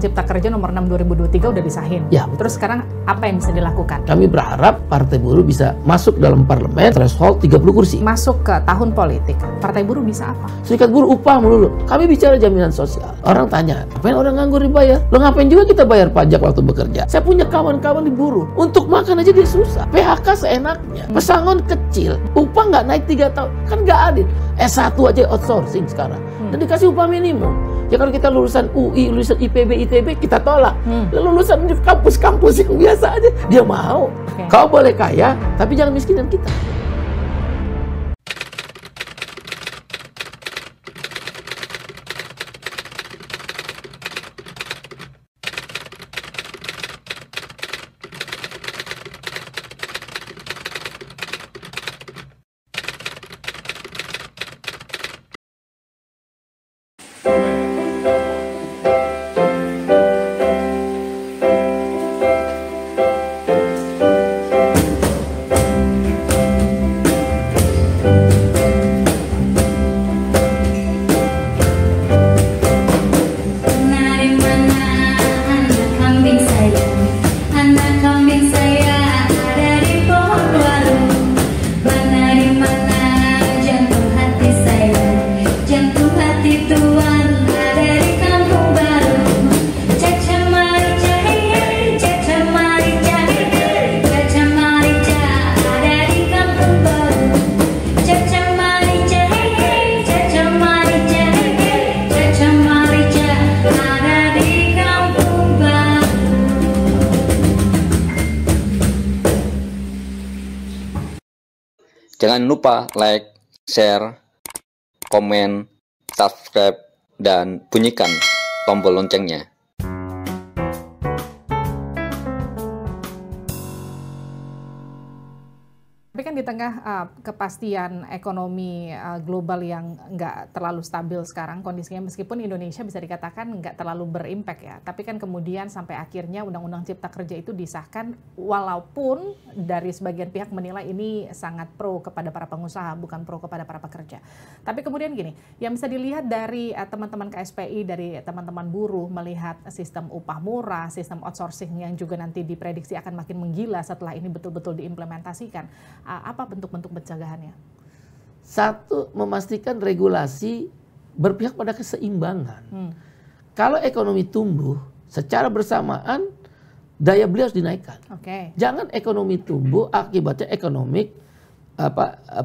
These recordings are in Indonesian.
Cipta Kerja nomor 6 2023 udah disahin. Ya. Terus sekarang apa yang bisa dilakukan? Kami berharap Partai Buruh bisa masuk dalam parlemen threshold 30 kursi. Masuk ke tahun politik, Partai Buruh bisa apa? Serikat Buruh upah melulu. Kami bicara jaminan sosial. Orang tanya, ngapain orang nganggur dibayar? Lo ngapain juga kita bayar pajak waktu bekerja? Saya punya kawan-kawan di buruh. Untuk makan aja dia susah. PHK seenaknya. Pesangon kecil. Upah nggak naik 3 tahun. Kan nggak adil. S1 aja outsourcing sekarang. Dan dikasih upah minimum. Ya kalau kita lulusan UI, lulusan IPB, ITB, kita tolak. Lulusan di kampus-kampus yang biasa aja, dia mau. Kau boleh kaya, tapi jangan miskinan kita. Jangan lupa like, share, komen, subscribe, dan bunyikan tombol loncengnya. Tapi kan di tengah kepastian ekonomi global yang nggak terlalu stabil sekarang kondisinya, meskipun Indonesia bisa dikatakan nggak terlalu berimpact ya, tapi kan kemudian sampai akhirnya Undang-Undang Cipta Kerja itu disahkan, walaupun dari sebagian pihak menilai ini sangat pro kepada para pengusaha, bukan pro kepada para pekerja. Tapi kemudian gini, yang bisa dilihat dari teman-teman KSPI, dari teman-teman buruh melihat sistem upah murah, sistem outsourcing yang juga nanti diprediksi akan makin menggila setelah ini betul-betul diimplementasikan. Apa bentuk-bentuk pencegahannya? Satu, memastikan regulasi berpihak pada keseimbangan. Kalau ekonomi tumbuh, secara bersamaan daya beli harus dinaikkan. Jangan ekonomi tumbuh akibatnya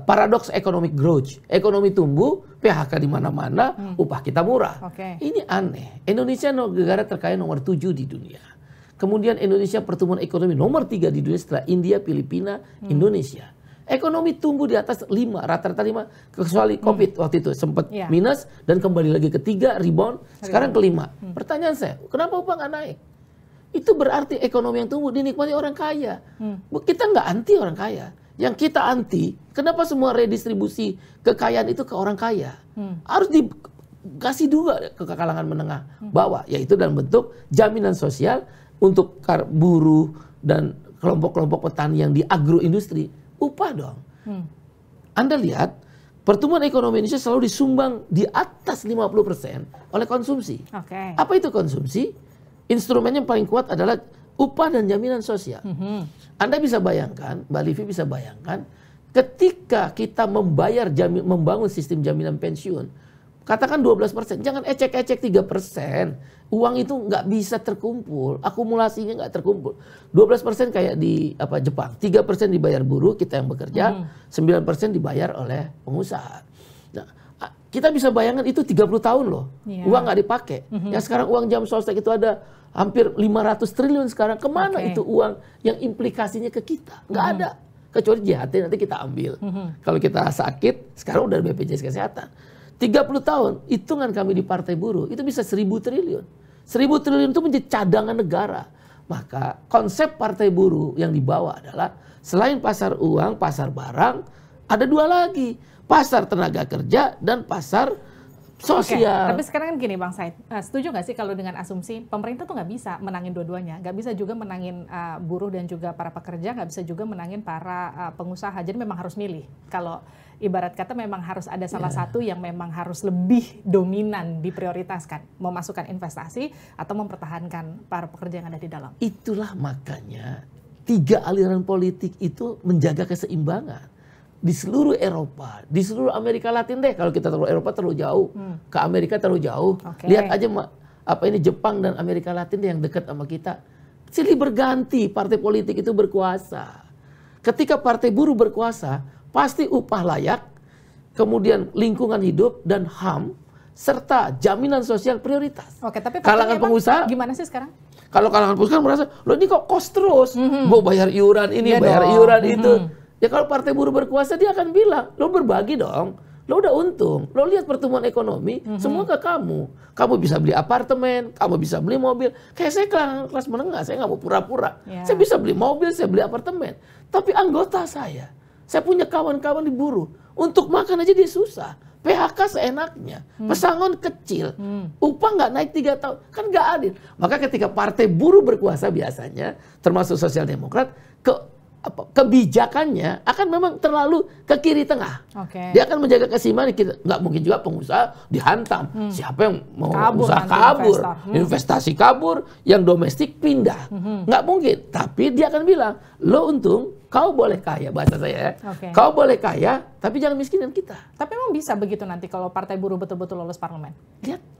paradoks economic growth. Ekonomi tumbuh, PHK di mana-mana, upah kita murah. Ini aneh. Indonesia negara terkaya nomor 7 di dunia. Kemudian Indonesia pertumbuhan ekonomi nomor 3 di dunia setelah India, Filipina, Indonesia. Ekonomi tumbuh di atas 5, rata-rata 5, kecuali COVID waktu itu sempat minus dan kembali lagi ke 3, rebound, sekarang ke 5. Pertanyaan saya, kenapa upah nggak naik? Itu berarti ekonomi yang tumbuh dinikmati orang kaya. Kita nggak anti orang kaya. Yang kita anti, kenapa semua redistribusi kekayaan itu ke orang kaya? Harus dikasih juga ke kalangan menengah bawah, yaitu dalam bentuk jaminan sosial untuk buruh dan kelompok-kelompok petani yang di agroindustri, upah dong. Anda lihat, pertumbuhan ekonomi Indonesia selalu disumbang di atas 50% oleh konsumsi. Apa itu konsumsi? Instrumennya yang paling kuat adalah upah dan jaminan sosial. Anda bisa bayangkan, Mbak Livi bisa bayangkan, ketika kita membangun sistem jaminan pensiun, katakan 12%, jangan ecek-ecek 3%. Uang itu nggak bisa terkumpul, akumulasinya nggak terkumpul. 12% kayak di Jepang, 3% dibayar buruh, kita yang bekerja, 9% dibayar oleh pengusaha. Nah, kita bisa bayangkan itu 30 tahun loh, uang nggak dipakai. Yang sekarang uang jam sostek itu ada hampir 500 triliun sekarang. Kemana itu uang yang implikasinya ke kita? Nggak ada. Kecuali JHT nanti kita ambil. Kalau kita sakit, sekarang udah BPJS Kesehatan. 30 tahun, hitungan kami di Partai Buruh, itu bisa 1.000 triliun. 1.000 triliun itu menjadi cadangan negara. Maka konsep Partai Buruh yang dibawa adalah selain pasar uang, pasar barang, ada 2 lagi. Pasar tenaga kerja dan pasar sosial. Tapi sekarang kan gini Bang Said, setuju nggak sih kalau dengan asumsi pemerintah tuh nggak bisa menangin dua-duanya, nggak bisa juga menangin buruh dan juga para pekerja, nggak bisa juga menangin para pengusaha, jadi memang harus milih. Kalau ibarat kata memang harus ada salah satu yang memang harus lebih dominan diprioritaskan, memasukkan investasi atau mempertahankan para pekerja yang ada di dalam. Itulah makanya 3 aliran politik itu menjaga keseimbangan di seluruh Eropa, di seluruh Amerika Latin deh. Kalau kita terlalu Eropa terlalu jauh, ke Amerika terlalu jauh. Lihat aja Jepang dan Amerika Latin yang dekat sama kita. Silih berganti partai politik itu berkuasa. Ketika partai buruh berkuasa, pasti upah layak, kemudian lingkungan hidup dan HAM, serta jaminan sosial prioritas. Oke, tapi kalangan pengusaha gimana sih sekarang? Kalau kalangan pengusaha merasa, loh ini kok kos terus, gue bayar iuran ini, bayar iuran itu. Ya kalau partai buruh berkuasa dia akan bilang, lo berbagi dong, lo udah untung, lo lihat pertumbuhan ekonomi, semua ke kamu. Kamu bisa beli apartemen, kamu bisa beli mobil. Kayak saya kelas menengah, saya nggak mau pura-pura. Saya bisa beli mobil, saya beli apartemen. Tapi anggota saya punya kawan-kawan di buruh, untuk makan aja dia susah. PHK seenaknya, pesangon kecil, upah nggak naik 3 tahun, kan nggak adil. Maka ketika partai buruh berkuasa biasanya, termasuk Sosial Demokrat, kebijakannya akan memang terlalu ke kiri tengah. Dia akan menjaga keseimbangan. Nggak mungkin juga pengusaha dihantam. Siapa yang mau usaha kabur, investasi kabur, yang domestik pindah. Nggak mungkin. Tapi dia akan bilang, lo untung, kau boleh kaya, bahasa saya ya. Kau boleh kaya, tapi jangan miskinin kita. Tapi memang bisa begitu nanti kalau partai buruh betul-betul lolos parlemen?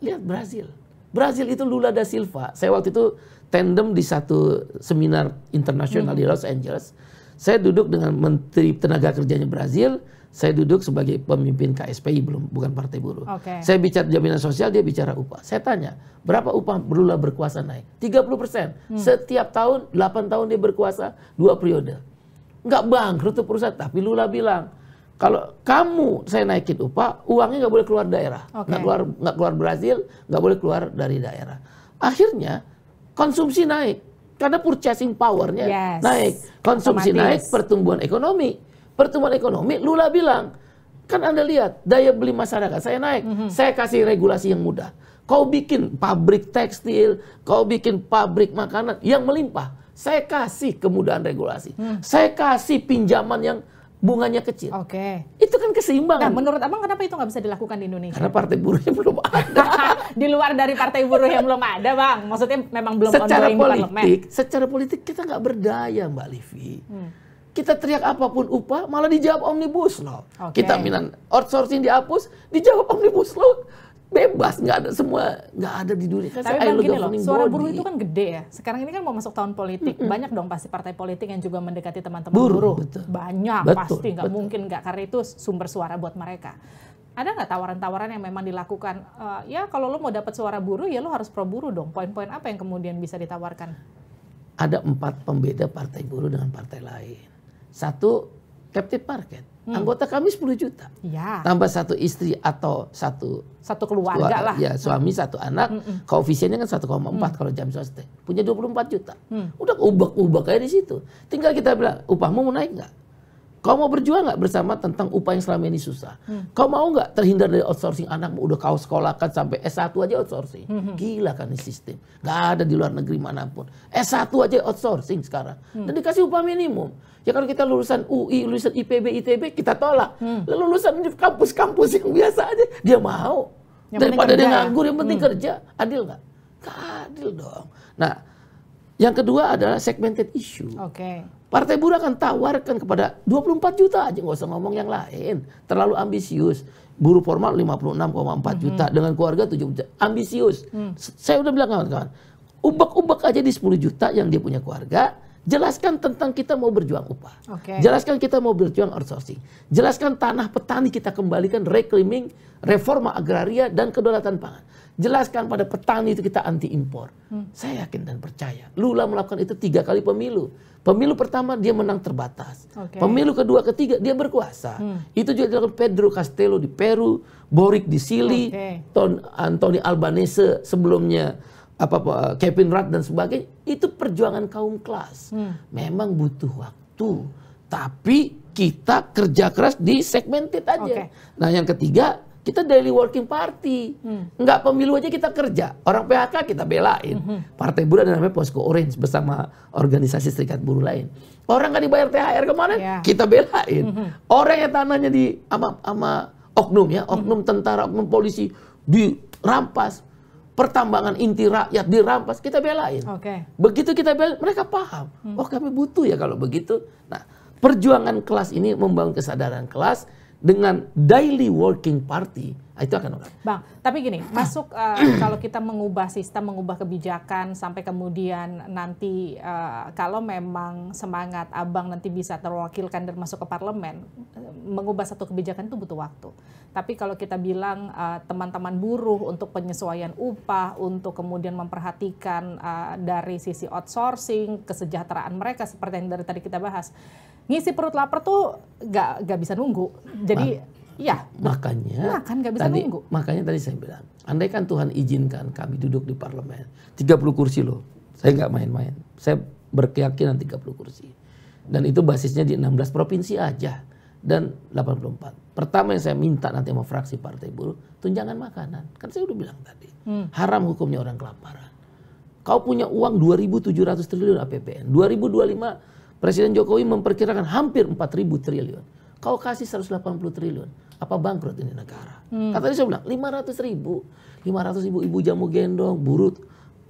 Lihat Brazil. Brazil itu Lula da Silva. Saya waktu itu tandem di satu seminar internasional di Los Angeles. Saya duduk dengan Menteri Tenaga Kerjanya Brazil. Saya duduk sebagai pemimpin KSPI, bukan partai buruh. Saya bicara jaminan sosial, dia bicara upah. Saya tanya, berapa upah Lula berkuasa naik? 30%. Setiap tahun, 8 tahun dia berkuasa, 2 periode. Nggak bangkrut tuh perusahaan, tapi Lula bilang, kalau kamu saya naikin upah, uangnya nggak boleh keluar daerah, nggak keluar Brazil, nggak boleh keluar dari daerah. Akhirnya konsumsi naik karena purchasing powernya naik, konsumsi naik, pertumbuhan ekonomi, Lula bilang, kan Anda lihat daya beli masyarakat saya naik, saya kasih regulasi yang mudah. Kau bikin pabrik tekstil, kau bikin pabrik makanan yang melimpah, saya kasih kemudahan regulasi, saya kasih pinjaman yang bunganya kecil. Itu kan keseimbangan. Nah, menurut Abang kenapa itu nggak bisa dilakukan di Indonesia? Karena partai buruhnya belum ada. Di luar dari partai buruh yang belum ada, Bang. Maksudnya memang belum ongoing di parlemen. Secara politik kita nggak berdaya, Mbak Livi. Kita teriak apapun upah, malah dijawab Omnibus Law. Kita minat outsourcing dihapus, dijawab Omnibus Law. Bebas, nggak ada semua, nggak ada di dunia. Tapi Bang gini loh, suara buruh itu kan gede ya. Sekarang ini kan mau masuk tahun politik, banyak dong pasti partai politik yang juga mendekati teman-teman buruh. Banyak, pasti nggak mungkin nggak, karena itu sumber suara buat mereka. Ada nggak tawaran-tawaran yang memang dilakukan? Ya kalau lo mau dapat suara buruh, ya lo harus pro buruh dong. Poin-poin apa yang kemudian bisa ditawarkan? Ada 4 pembeda partai buruh dengan partai lain. 1, captive market. Anggota kami 10 juta. Tambah 1 istri atau satu keluarga lah. Ya, suami 1 anak. Koefisiennya kan 1,4 kalau jam swasta. Punya 24 juta. Udah ubah kayak di situ. Tinggal kita bilang, upahmu mau naik nggak? Kau mau berjuang nggak bersama tentang upah yang selama ini susah? Kau mau nggak terhindar dari outsourcing anakmu? Udah kau sekolahkan sampai S1 aja outsourcing. Gila kan ini sistem. Nggak ada di luar negeri manapun. S1 aja outsourcing sekarang. Dan dikasih upah minimum. Ya kalau kita lulusan UI, lulusan IPB, ITB, kita tolak. Lalu lulusan kampus-kampus yang biasa aja, dia mau. Daripada dia nganggur, yang penting kerja. Adil nggak? Nggak adil dong. Nah, yang kedua adalah segmented issue. Partai buruh akan tawarkan kepada 24 juta aja, nggak usah ngomong yang lain. Terlalu ambisius. Buruh formal 56,4 juta, dengan keluarga 7 juta. Ambisius. Saya udah bilang kawan-kawan, ubek-ubek aja di 10 juta yang dia punya keluarga, jelaskan tentang kita mau berjuang upah. Jelaskan kita mau berjuang outsourcing. Jelaskan tanah petani kita kembalikan, reclaiming, reforma agraria, dan kedaulatan pangan. Jelaskan pada petani itu kita anti impor. Saya yakin dan percaya Lula melakukan itu 3 kali pemilu. Pemilu pertama dia menang terbatas. Pemilu kedua, ketiga dia berkuasa. Itu juga dilakukan Pedro Castello di Peru, Boric di Chili, Anthony Albanese sebelumnya, Kevin Rudd dan sebagainya. Itu perjuangan kaum kelas. Memang butuh waktu, tapi kita kerja keras di segmented aja. Nah yang ketiga, Kita daily working party. Enggak pemilu aja kita kerja. Orang PHK kita belain. Partai Buruh ada namanya Posko Orange bersama organisasi serikat buruh lain. Orang nggak dibayar THR kemarin, kita belain. Orang yang tanahnya di sama oknum ya, oknum tentara, oknum polisi dirampas. Pertambangan inti rakyat dirampas, kita belain. Begitu kita belain, mereka paham. Oh, kami butuh ya kalau begitu. Nah, perjuangan kelas ini membangun kesadaran kelas dengan daily working party, itu akan orang. Bang, tapi gini, masuk kalau kita mengubah sistem, mengubah kebijakan, sampai kemudian nanti kalau memang semangat Abang nanti bisa terwakilkan dan masuk ke parlemen, mengubah satu kebijakan itu butuh waktu. Tapi kalau kita bilang teman-teman buruh untuk penyesuaian upah, untuk kemudian memperhatikan dari sisi outsourcing, kesejahteraan mereka seperti yang dari tadi kita bahas, ngisi perut lapar tuh nggak bisa nunggu. Jadi ya makanya nggak bisa nunggu. Makanya tadi saya bilang, andai kan Tuhan izinkan kami duduk di parlemen 30 kursi loh, saya nggak main-main. Saya berkeyakinan 30 kursi. Dan itu basisnya di 16 provinsi aja dan 84. Pertama yang saya minta nanti sama fraksi Partai Buruh, tunjangan makanan. Kan saya udah bilang tadi, haram hukumnya orang kelaparan. Kau punya uang 2.700 triliun APBN, 2025 Presiden Jokowi memperkirakan hampir 4.000 triliun. Kau kasih 180 triliun. Apa bangkrut ini negara? Katanya saya bilang 500.000 ibu jamu gendong, buruh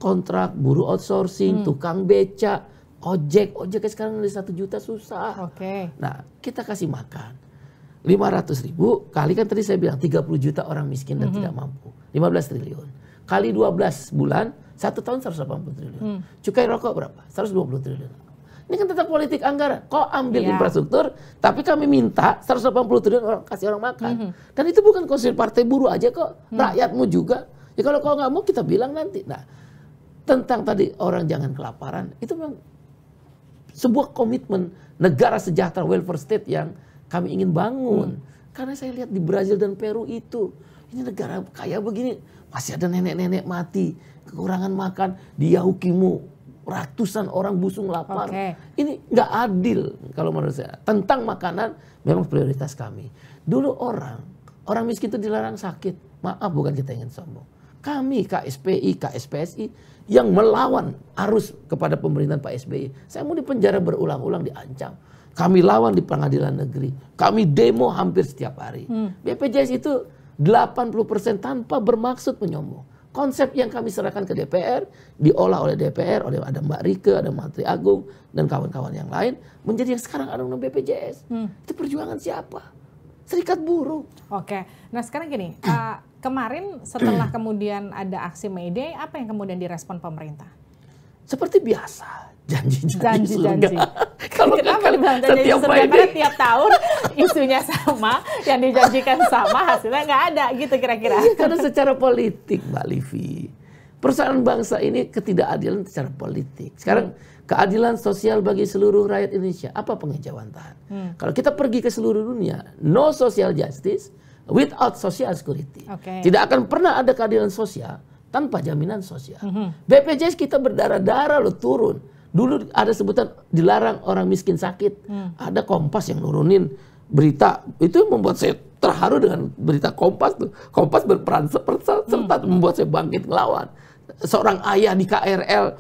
kontrak, buruh outsourcing, tukang beca, ojek sekarang dari 1 juta susah. Nah, kita kasih makan 500.000 kali kan tadi saya bilang 30 juta orang miskin dan tidak mampu, 15 triliun. Kali 12 bulan, 1 tahun 180 triliun. Cukai rokok berapa? 120 triliun. Ini kan tetap politik anggaran. Kok ambil infrastruktur, tapi kami minta 180 triliun orang kasih orang makan. Dan itu bukan konsep Partai Buruh aja kok, rakyatmu juga. Ya kalau kau nggak mau kita bilang nanti. Nah, tentang tadi orang jangan kelaparan, itu memang sebuah komitmen negara sejahtera welfare state yang kami ingin bangun. Karena saya lihat di Brazil dan Peru itu, ini negara kaya begini, masih ada nenek-nenek mati, kekurangan makan, di Yahukimu ratusan orang busung lapar. Ini nggak adil kalau menurut saya. Tentang makanan memang prioritas kami. Dulu orang miskin itu dilarang sakit. Maaf, bukan kita ingin sombong. Kami KSPI, KSPSI yang melawan arus kepada pemerintahan Pak SBY. Saya mau dipenjara berulang-ulang, diancam. Kami lawan di pengadilan negeri. Kami demo hampir setiap hari. BPJS itu 80% tanpa bermaksud menyombong. Konsep yang kami serahkan ke DPR, diolah oleh DPR, oleh ada Mbak Rike, ada Menteri Agung, dan kawan-kawan yang lain, menjadi yang sekarang ada undang BPJS. Itu perjuangan siapa? Serikat Buruh. Nah sekarang gini, kemarin setelah kemudian ada aksi May Day, apa yang kemudian direspon pemerintah? Seperti biasa, janji-janji. Kalau kenapa dibilang janji surga? Karena tiap tahun isunya sama, yang dijanjikan sama, hasilnya nggak ada gitu kira-kira. Karena secara politik, Mbak Livi, persoalan bangsa ini ketidakadilan secara politik. Sekarang keadilan sosial bagi seluruh rakyat Indonesia, apa penghijauan tahan? Kalau kita pergi ke seluruh dunia, no social justice without social security. Tidak akan pernah ada keadilan sosial tanpa jaminan sosial. BPJS kita berdarah-darah loh turun. Dulu ada sebutan dilarang orang miskin sakit. Ada Kompas yang nurunin berita. Itu membuat saya terharu dengan berita Kompas tuh. Kompas berperan serta membuat saya bangkit ngelawan. Seorang ayah di KRL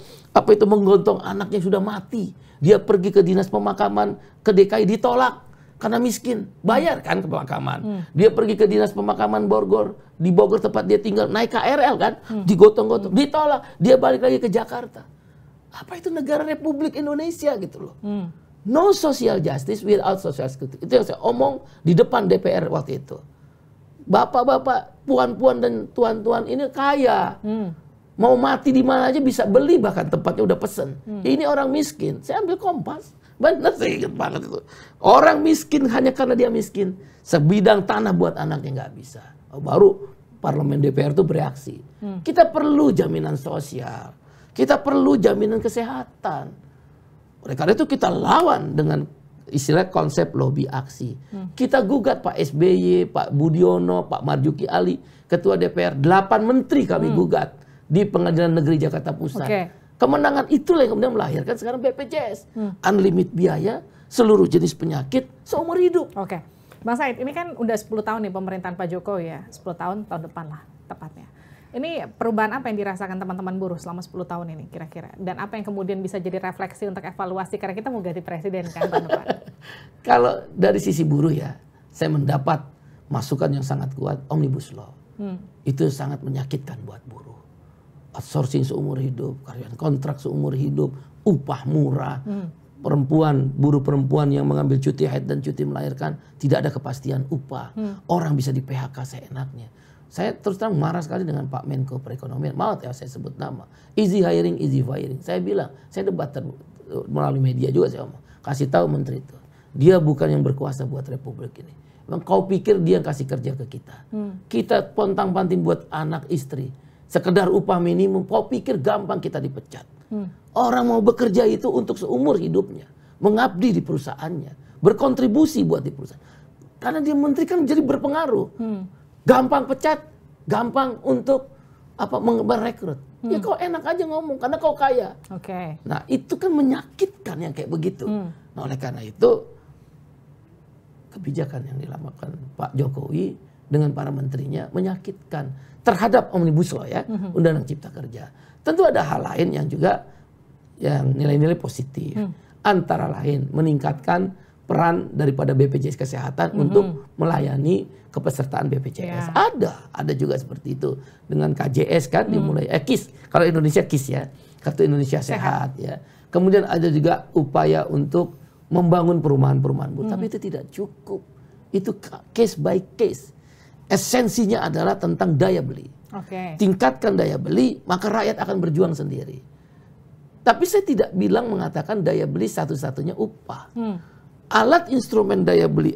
menggontok anaknya sudah mati. Dia pergi ke dinas pemakaman ke DKI ditolak karena miskin. Bayar kan ke pemakaman. Dia pergi ke dinas pemakaman Bogor. Di Bogor tempat dia tinggal naik KRL kan. Digotong-gotong. Ditolak. Dia balik lagi ke Jakarta. Apa itu negara Republik Indonesia gitu loh. No social justice without social security. Itu yang saya omong di depan DPR waktu itu. Bapak-bapak, puan-puan dan tuan-tuan ini kaya. Mau mati di mana aja bisa beli, bahkan tempatnya udah pesen. Ini orang miskin. Saya ambil Kompas. Benar, saya ingat banget itu. Orang miskin hanya karena dia miskin. Sebidang tanah buat anaknya nggak bisa. Baru parlemen DPR itu bereaksi. Kita perlu jaminan sosial. Kita perlu jaminan kesehatan. Oleh karena itu kita lawan dengan istilah konsep lobby aksi. Kita gugat Pak SBY, Pak Budiono, Pak Marzuki Ali, Ketua DPR, 8 menteri kami gugat di Pengadilan Negeri Jakarta Pusat. Kemenangan itulah yang kemudian melahirkan sekarang BPJS. Unlimited biaya, seluruh jenis penyakit, seumur hidup. Bang Said, ini kan udah 10 tahun nih pemerintahan Pak Jokowi ya, 10 tahun depan lah tepatnya. Ini perubahan apa yang dirasakan teman-teman buruh selama 10 tahun ini kira-kira? Dan apa yang kemudian bisa jadi refleksi untuk evaluasi, karena kita mau ganti presiden kan tahun depan? Kalau dari sisi buruh ya, saya mendapat masukan yang sangat kuat, Omnibus Law. Itu sangat menyakitkan buat buruh. Outsourcing seumur hidup, karyawan kontrak seumur hidup, upah murah, buruh perempuan yang mengambil cuti haid dan cuti melahirkan, tidak ada kepastian upah. Orang bisa di PHK seenaknya. Saya terus terang marah sekali dengan Pak Menko Perekonomian. Maaf ya saya sebut nama. Easy hiring, easy firing. Saya bilang, saya debat melalui media juga saya ngomong. Kasih tahu menteri itu. Dia bukan yang berkuasa buat republik ini. Memang kau pikir dia yang kasih kerja ke kita. Kita pontang-panting buat anak istri. Sekedar upah minimum, kau pikir gampang kita dipecat. Orang mau bekerja itu untuk seumur hidupnya. Mengabdi di perusahaannya. Berkontribusi buat di perusahaan. Karena dia menteri kan jadi berpengaruh. Gampang pecat, gampang untuk merekrut. Ya kau enak aja ngomong karena kau kaya. Nah itu kan menyakitkan yang kayak begitu. Nah oleh karena itu kebijakan yang dilakukan Pak Jokowi dengan para menterinya menyakitkan terhadap Omnibus Law ya, Undang-Undang Cipta Kerja. Tentu ada hal lain yang juga yang nilai-nilai positif. Antara lain meningkatkan peran daripada BPJS Kesehatan untuk melayani kepesertaan BPJS. Ada juga seperti itu dengan KJS kan dimulai KIS. Kalau Indonesia KIS ya, Kartu Indonesia Sehat ya. Kemudian ada juga upaya untuk membangun perumahan-perumahan buruh, tapi itu tidak cukup. Itu case by case. Esensinya adalah tentang daya beli. Tingkatkan daya beli, maka rakyat akan berjuang sendiri. Tapi saya tidak mengatakan daya beli satu-satunya upah. Alat instrumen daya beli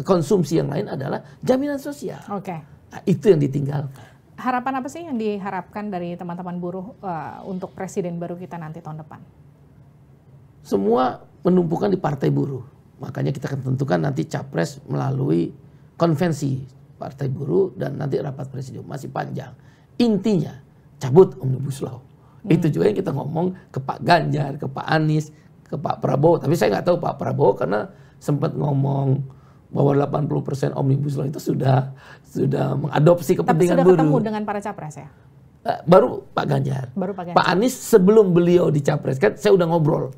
konsumsi yang lain adalah jaminan sosial. Nah, itu yang ditinggalkan. Harapan apa sih yang diharapkan dari teman-teman buruh untuk presiden baru kita nanti tahun depan? Semua menumpukan di partai buruh. Makanya kita akan tentukan nanti capres melalui konvensi partai buruh dan nanti rapat presidium. Masih panjang. Intinya cabut Omnibus Law. Itu juga yang kita ngomong ke Pak Ganjar, ke Pak Anies, ke Pak Prabowo. Tapi saya nggak tahu Pak Prabowo karena sempat ngomong bahwa 80% Omnibus Law itu sudah mengadopsi kepentingan buruh. Tapi sudah ketemu dengan para capres ya? Baru Pak Ganjar. Pak Anies sebelum beliau dicapreskan, saya udah ngobrol.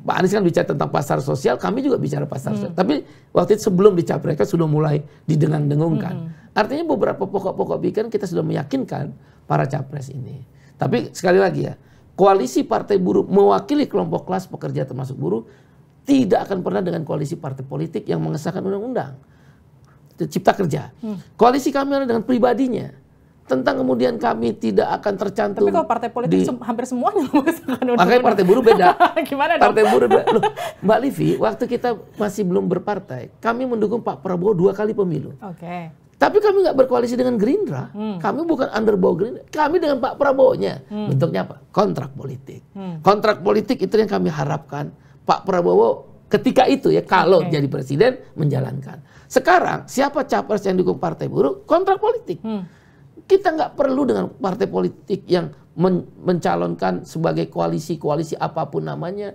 Pak Anies kan bicara tentang pasar sosial, kami juga bicara pasar sosial. Tapi waktu itu sebelum dicapreskan sudah mulai didengung-dengungkan. Artinya beberapa pokok-pokok pikiran kita sudah meyakinkan para capres ini. Tapi sekali lagi ya, koalisi partai buruh mewakili kelompok kelas pekerja termasuk buruh tidak akan pernah dengan koalisi partai politik yang mengesahkan undang-undang Cipta Kerja. Koalisi kami adalah dengan pribadinya. Tentang kemudian kami tidak akan tercantum. Tapi kalau partai politik hampir semuanya mengesahkan undang-undang. Makanya partai buruh beda. Gimana dong? Partai buruh beda. Loh, Mbak Livi, waktu kita masih belum berpartai, kami mendukung Pak Prabowo 2 kali pemilu. Tapi kami nggak berkoalisi dengan Gerindra. Kami bukan underbow Gerindra. Kami dengan Pak Prabowo-nya. Bentuknya apa? Kontrak politik. Kontrak politik itu yang kami harapkan Pak Prabowo ketika itu ya, kalau jadi presiden menjalankan. Sekarang siapa capres yang dukung partai buruh? Kontrak politik. Kita nggak perlu dengan partai politik yang mencalonkan sebagai koalisi apapun namanya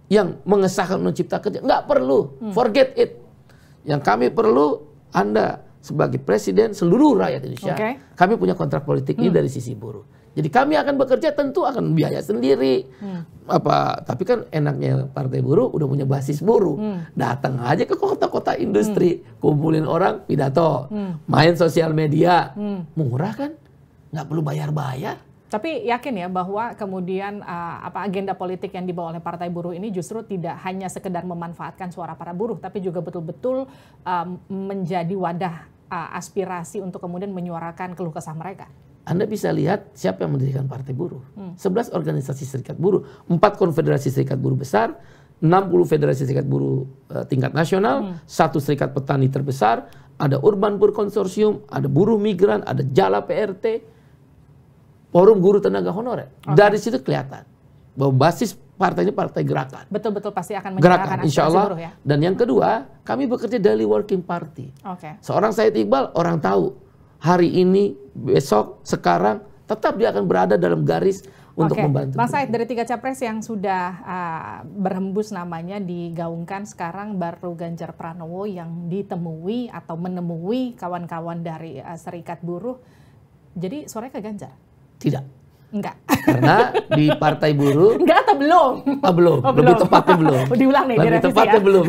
yang mengesahkan Undang-Undang Cipta Kerja. Nggak perlu. Forget it. Yang kami perlu Anda sebagai presiden seluruh rakyat Indonesia, kami punya kontrak politik ini dari sisi buruh. Jadi kami akan bekerja tentu akan biaya sendiri. Tapi kan enaknya partai buruh udah punya basis buruh. Datang aja ke kota-kota industri, kumpulin orang, pidato, main sosial media. Murah kan? Nggak perlu bayar-bayar. Tapi yakin ya bahwa kemudian agenda politik yang dibawa oleh partai buruh ini justru tidak hanya sekedar memanfaatkan suara para buruh, tapi juga betul-betul menjadi wadah aspirasi untuk kemudian menyuarakan keluh kesah mereka. Anda bisa lihat siapa yang mendirikan partai buruh. 11 organisasi serikat buruh, 4 konfederasi serikat buruh besar, 60 federasi serikat buruh tingkat nasional, 1 serikat petani terbesar, ada Urban Buruh Konsorsium, ada buruh migran, ada Jala PRT, Forum Guru Tenaga Honorer. Dari situ kelihatan bahwa basis partai ini partai gerakan. Betul-betul pasti akan menyuarakan aspirasi buruh ya. Dan yang kedua, kami bekerja daily working party. Seorang Said Iqbal, orang tahu hari ini, besok, sekarang, tetap dia akan berada dalam garis untuk membantu. Mas Said, dari 3 capres yang sudah berhembus namanya digaungkan, sekarang baru Ganjar Pranowo yang ditemui atau menemui kawan-kawan dari Serikat Buruh. Jadi suaranya ke Ganjar? Tidak. Enggak. Karena di Partai Buruh enggak atau belum? Belum. Lebih tepatnya belum. Diulang nih, lebih tepatnya ya? Belum.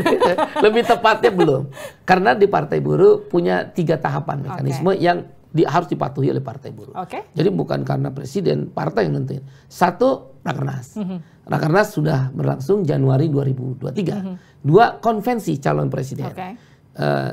Lebih tepatnya belum. Karena di Partai Buruh punya 3 tahapan mekanisme yang harus dipatuhi oleh Partai Buruh. Jadi bukan karena presiden, partai yang nentuin. 1, Rakernas. Rakernas sudah berlangsung Januari 2023. 2, konvensi calon presiden.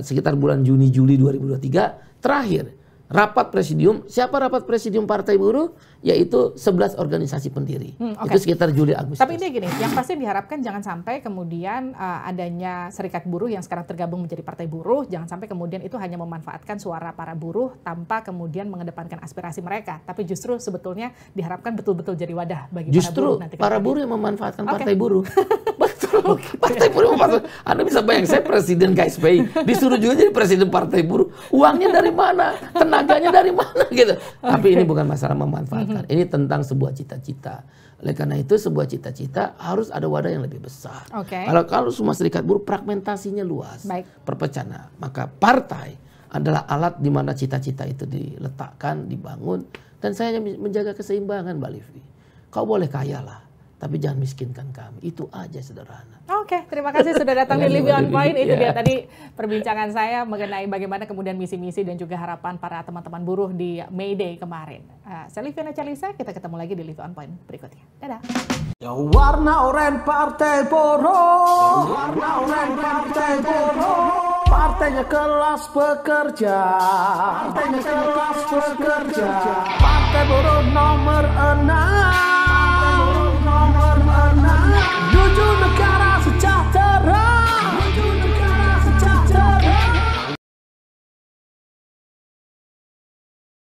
Sekitar bulan Juni-Juli 2023. Terakhir, rapat presidium. Siapa rapat presidium Partai Buruh? Yaitu 11 organisasi pendiri. Itu sekitar Juli-Agustus. Tapi ini gini, yang pasti diharapkan jangan sampai kemudian adanya Serikat Buruh yang sekarang tergabung menjadi Partai Buruh, jangan sampai kemudian itu hanya memanfaatkan suara para buruh tanpa kemudian mengedepankan aspirasi mereka. Tapi justru sebetulnya diharapkan betul-betul jadi wadah bagi para buruh. Justru para buruh yang memanfaatkan Partai Buruh. Betul. Partai Buruh memanfaatkan. Anda bisa bayang, saya presiden KSPI, disuruh juga jadi presiden Partai Buruh. Uangnya dari mana? Tenaganya dari mana gitu. Tapi ini bukan masalah memanfaatkan. Ini tentang sebuah cita-cita. Oleh karena itu sebuah cita-cita harus ada wadah yang lebih besar. Kalau semua serikat buruh fragmentasinya luas, perpecahan, maka partai adalah alat di mana cita-cita itu diletakkan, dibangun, dan saya menjaga keseimbangan, Mbak Livi. Kau boleh kaya lah, tapi jangan miskinkan kami. Itu aja sederhana. Terima kasih sudah datang di Living on Point. Itu dia tadi perbincangan saya mengenai bagaimana kemudian misi-misi dan juga harapan para teman-teman buruh di May Day kemarin. Saya Liviana Calisa, kita ketemu lagi di Living on Point berikutnya. Dadah. Yang warna oranye Partai Buruh, warna oranye Partai Buruh, partainya kelas pekerja, partainya kelas pekerja.